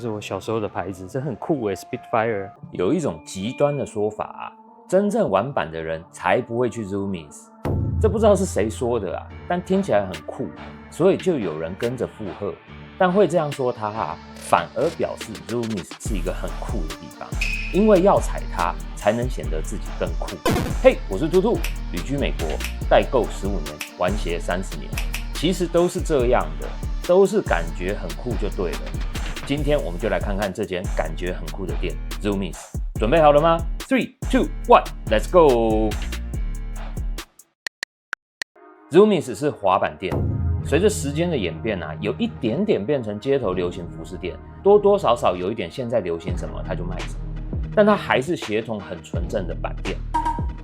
这是我小时候的牌子，这很酷耶 Spitfire。有一种极端的说法啊，真正玩板的人才不会去 Zoomies， 这不知道是谁说的啊，但听起来很酷，所以就有人跟着附和。但会这样说它啊，反而表示 Zoomies 是一个很酷的地方，因为要踩它才能显得自己更酷。嘿，我是兔兔，旅居美国，代购15年，玩鞋30年，其实都是这样的，都是感觉很酷就对了。今天我们就来看看这间感觉很酷的店 Zoomies， 准备好了吗 ？3、2、1 ，Let's go！ Zoomies 是滑板店，随着时间的演变啊，有一点点变成街头流行服饰店，多多少少有一点现在流行什么它就卖什么，但它还是协同很纯正的板店。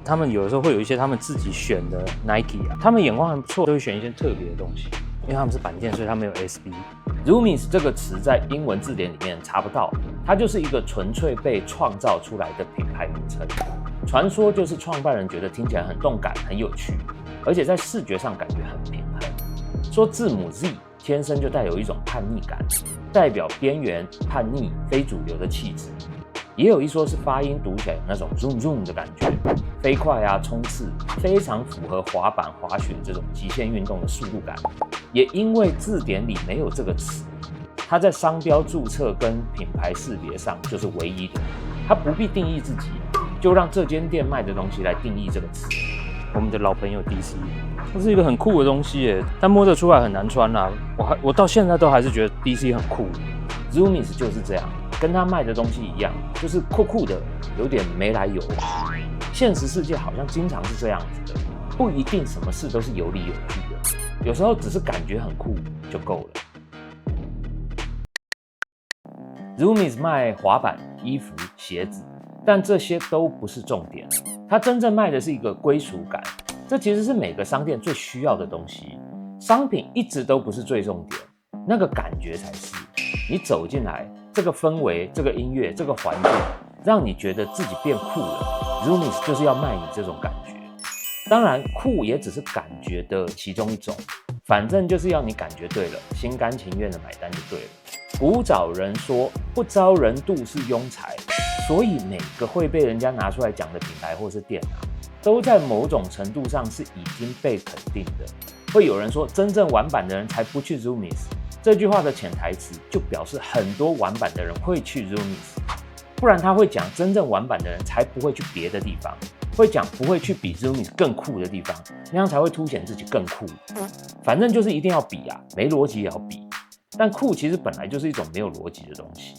他们有的时候会有一些他们自己选的 Nike 啊，他们眼光还不错，都会选一些特别的东西，因为他们是板店，所以他们有 SB。Zoomies 这个词在英文字典里面查不到，它就是一个纯粹被创造出来的品牌名称。传说就是创办人觉得听起来很动感、很有趣，而且在视觉上感觉很平衡。说字母 Z 天生就带有一种叛逆感，代表边缘、叛逆、非主流的气质。也有一说是发音读起来有那种 zoom zoom 的感觉，飞快啊、冲刺，非常符合滑板、滑雪这种极限运动的速度感。也因为字典里没有这个词，它在商标注册跟品牌识别上就是唯一的，它不必定义自己，就让这间店卖的东西来定义这个词。我们的老朋友 DC， 这是一个很酷的东西耶，但摸得出来很难穿啦。我到现在都还是觉得 DC 很酷。Zoomies 就是这样。跟他卖的东西一样，就是酷酷的，有点没来由。现实世界好像经常是这样子的，不一定什么事都是有理有据的，有时候只是感觉很酷就够了。Zoomies 卖滑板、衣服、鞋子，但这些都不是重点，它真正卖的是一个归属感，这其实是每个商店最需要的东西。商品一直都不是最重点，那个感觉才是。你走进来，这个氛围、这个音乐、这个环境，让你觉得自己变酷了。Zoomies 就是要卖你这种感觉。当然，酷也只是感觉的其中一种，反正就是要你感觉对了，心甘情愿的买单就对了。古早人说不招人妒是庸才，所以每个会被人家拿出来讲的品牌或是店啊，都在某种程度上是已经被肯定的。会有人说，真正玩板的人才不去 Zoomies。这句话的潜台词就表示很多玩板的人会去 Zoomies， 不然他会讲真正玩板的人才不会去别的地方，会讲不会去比 Zoomies 更酷的地方，那样才会凸显自己更酷。反正就是一定要比啊，没逻辑也要比。但酷其实本来就是一种没有逻辑的东西。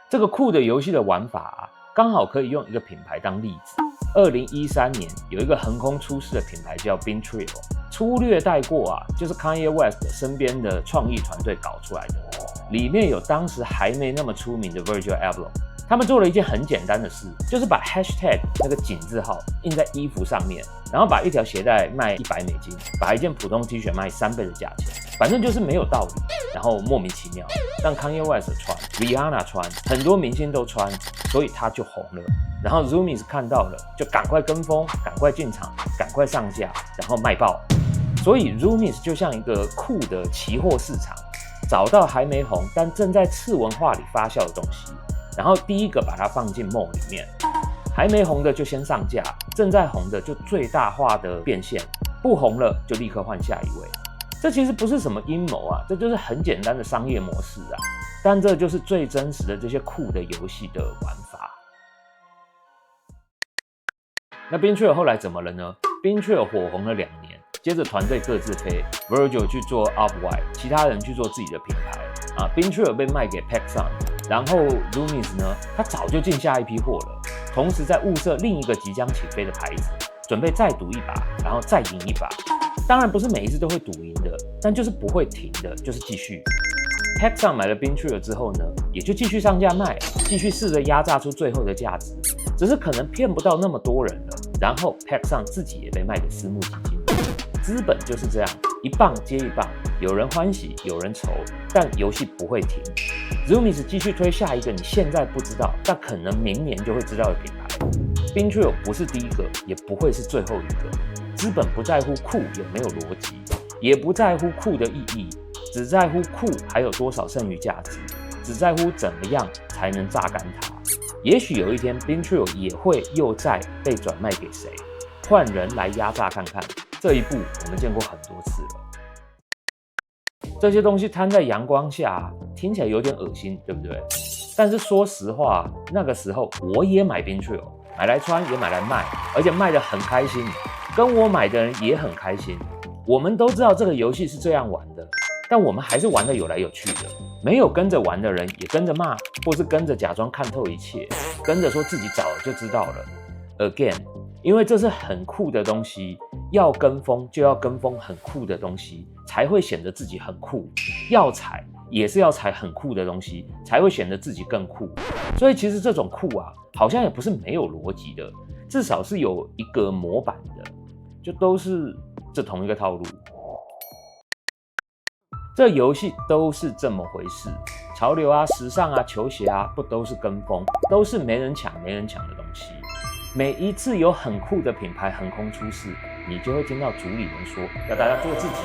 这个酷的游戏的玩法啊，刚好可以用一个品牌当例子。2013年有一个横空出世的品牌叫 Been Trio， 粗略带过啊，就是 Kanye West 身边的创意团队搞出来的，里面有当时还没那么出名的 Virgil Abloh。他们做了一件很简单的事，就是把 hashtag 那个井字号印在衣服上面，然后把一条鞋带卖$100，把一件普通 T 恤卖3倍的价钱，反正就是没有道理，然后莫名其妙，让 Kanye West 穿 ，Rihanna 穿，很多明星都穿，所以他就红了。然后 Zoomies 看到了，就赶快跟风，赶快进场，赶快上架，然后卖爆。所以 Zoomies 就像一个酷的期货市场，找到还没红但正在次文化里发酵的东西，然后第一个把它放进 mall 里面，还没红的就先上架，正在红的就最大化的变现，不红了就立刻换下一位。这其实不是什么阴谋啊，这就是很简单的商业模式啊，但这就是最真实的这些酷的游戏的玩法。那 Been Trio 后来怎么了呢？ Been Trio 火红了2年，接着团队各自飞 ，Virgil 去做 Off-White， 其他人去做自己的品牌啊。Been Trio 被卖给 Pacsun， 然后 Zoomies 呢，他早就进下一批货了，同时在物色另一个即将起飞的牌子，准备再赌一把，然后再赢一把。当然不是每一次都会赌赢的，但就是不会停的，就是继续。Pacsun 买了 Been Trio 之后呢，也就继续上架卖，继续试着压榨出最后的价值，只是可能骗不到那么多人了。然后 Pacsun 自己也被卖给私募基金，资本就是这样，一棒接一棒，有人欢喜，有人愁，但游戏不会停。Zoomies 继续推下一个你现在不知道，但可能明年就会知道的品牌。Been Trio 不是第一个，也不会是最后一个。资本不在乎酷有没有逻辑，也不在乎酷的意义，只在乎库还有多少剩余价值，只在乎怎么样才能榨干它。也许有一天 Bintrio 也会又再被转卖给谁，换人来压榨看看。这一步我们见过很多次了。这些东西摊在阳光下，听起来有点恶心，对不对？但是说实话，那个时候我也买 Bintrio， 买来穿也买来卖，而且卖得很开心，跟我买的人也很开心。我们都知道这个游戏是这样玩的，但我们还是玩得有来有去的。没有跟着玩的人也跟着骂，或是跟着假装看透一切，跟着说自己早就知道了。Again， 因为这是很酷的东西，要跟风就要跟风很酷的东西，才会显得自己很酷。要踩也是要踩很酷的东西，才会显得自己更酷。所以其实这种酷啊，好像也不是没有逻辑的，至少是有一个模板的，就都是这同一个套路。这游戏都是这么回事，潮流啊、时尚啊、球鞋啊，不都是跟风，都是没人抢的东西。每一次有很酷的品牌横空出世，你就会听到主理人说，要大家做自己，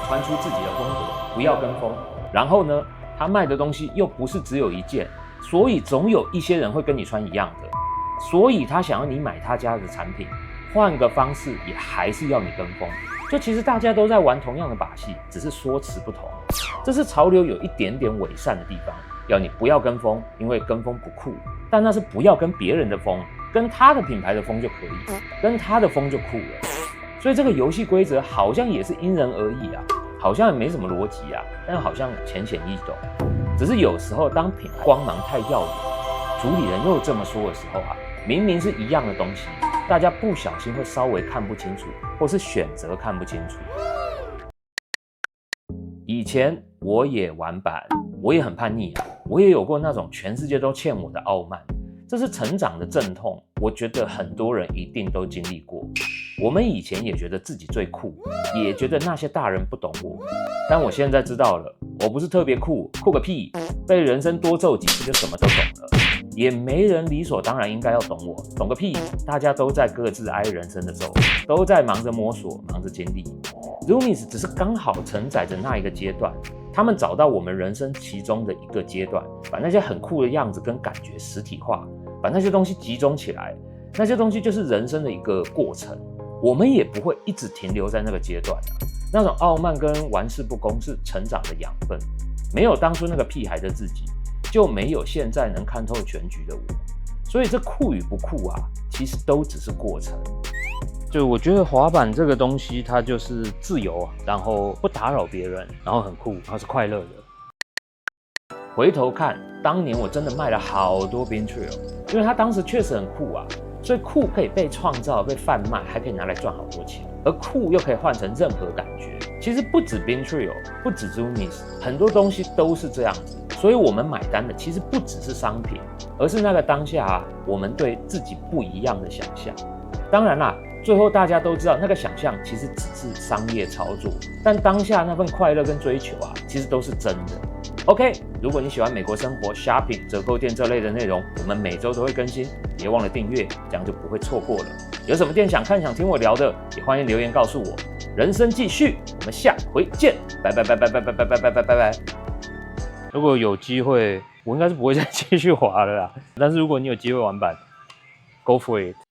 穿出自己的风格，不要跟风。然后呢，他卖的东西又不是只有一件，所以总有一些人会跟你穿一样的，所以他想要你买他家的产品，换个方式也还是要你跟风。就其实大家都在玩同样的把戏，只是说辞不同。这是潮流有一点点伪善的地方，要你不要跟风，因为跟风不酷。但那是不要跟别人的风，跟他的品牌的风就可以，跟他的风就酷了。所以这个游戏规则好像也是因人而异啊，好像也没什么逻辑啊，但好像浅显易懂。只是有时候当品牌光芒太耀眼，主理人又这么说的时候啊，明明是一样的东西，大家不小心会稍微看不清楚，或是选择看不清楚。以前我也玩板，我也很叛逆啊，我也有过那种全世界都欠我的傲慢，这是成长的阵痛，我觉得很多人一定都经历过。我们以前也觉得自己最酷，也觉得那些大人不懂我，但我现在知道了，我不是特别酷，酷个屁，被人生多揍几次就什么都懂了。也没人理所当然应该要懂我，懂个屁！大家都在各自挨人生的揍，都在忙着摸索，忙着经历。Zoomies 只是刚好承载着那一个阶段，他们找到我们人生其中的一个阶段，把那些很酷的样子跟感觉实体化，把那些东西集中起来，那些东西就是人生的一个过程。我们也不会一直停留在那个阶段啊，那种傲慢跟玩世不恭是成长的养分，没有当初那个屁孩的自己，就没有现在能看透全局的我。所以这酷与不酷啊，其实都只是过程。就我觉得滑板这个东西，它就是自由啊，然后不打扰别人，然后很酷，然后是快乐的。回头看，当年我真的卖了好多 Bintrio， 因为它当时确实很酷啊，所以酷可以被创造、被贩卖，还可以拿来赚好多钱，而酷又可以换成任何感觉。其实不止 Bintrio， 不止 Zoomies， 很多东西都是这样子。所以我们买单的其实不只是商品，而是那个当下啊，我们对自己不一样的想象。当然啦，最后大家都知道那个想象其实只是商业操作，但当下那份快乐跟追求啊，其实都是真的。OK， 如果你喜欢美国生活、shopping、折扣店这类的内容，我们每周都会更新，别忘了订阅，这样就不会错过了。有什么店想看、想听我聊的，也欢迎留言告诉我。人生继续，我们下回见，拜拜拜拜拜拜拜拜拜拜拜。如果有机会，我应该是不会再继续滑了啦。但是如果你有机会玩板 ，Go for it。